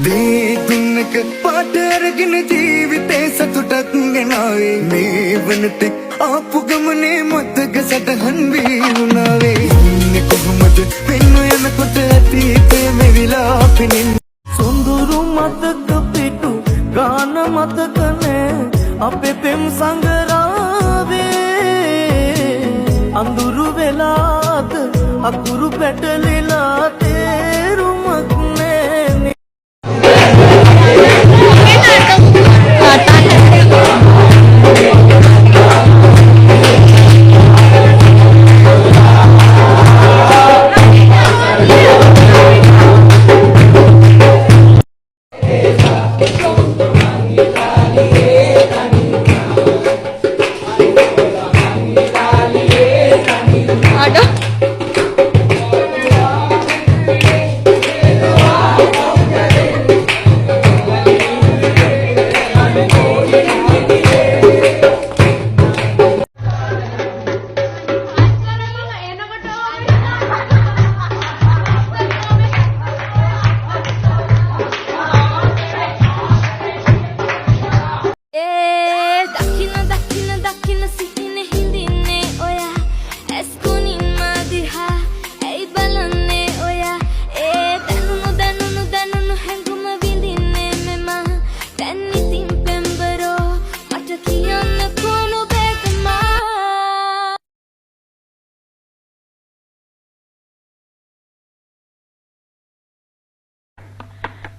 දුන්නක පාට අරගෙන ජීවිතේ සතුටක් ගෙනාවේ මේ වනට ආපු ගමනේ මතක සටහන් වී වුණාවේ ඉන්නේ කොහොමද වෙන්න යනකොට අතීතේ මෙවිලා පෙනෙන සොඳුරු මතක පිටු ගාන මතකනේ අපේ පෙම් සංගරාවේ අඳුරු වෙලාද අකුරු පැටලිලා තේරුමක් නෑ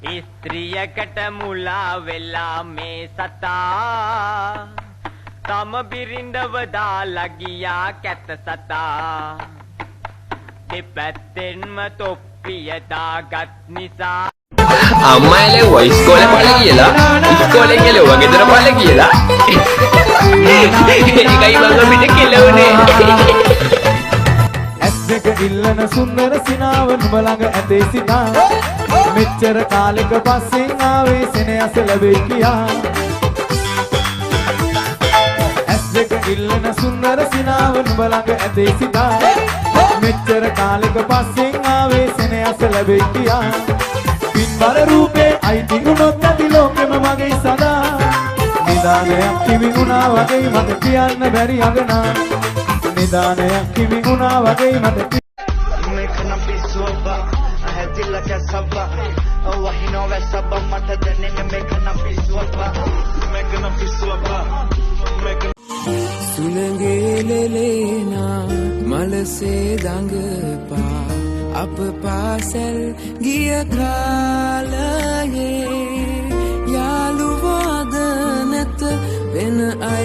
ස්ත්‍රියකට මුලා වෙලා මේ සතා තම බිරිඳව දාලා ගියා කැත සතා දෙපැත්තෙන්ම තොප්පිය දාගත් නිසා අම්මා එලෙව්වා ඉස්කෝලේ පළ කියලා ඉස්කෝලෙන් එලෙව්වා ගෙදර පළ කියලා ඒකයි මම පිට කෙලවුනේ ඇස් දෙක ඉල්ලන සුන්දර සිනාව නුඹ ළඟ ඇතේ සිතා මෙච්චර කාලෙක පස්සෙන් ආවේ සෙනෙහස ලැබෙයි කියා ඇස් දෙක ඉල්ලන සුන්දර සිනාව නුඹ ළඟ ඇතේ සිතා මෙච්චර කාලෙක පස්සෙන් ආවේ සෙනෙහස ලැබෙයි කියා පින්බර රූපේ අයිති වුණොත් ඇති ලෝකෙම මගේ සදා නිදානයක් කිවි වුණා වගේ මට කියන්න බැරි අගනා නිදානයක් කිවි වුණා වගේ මට दिल का सबा वही नो वैसा मत देने में मैं करना पिसवा सुनगे ले लेना मल से दंग पा अब पासल गिया कालये यालु वादनत बिन आई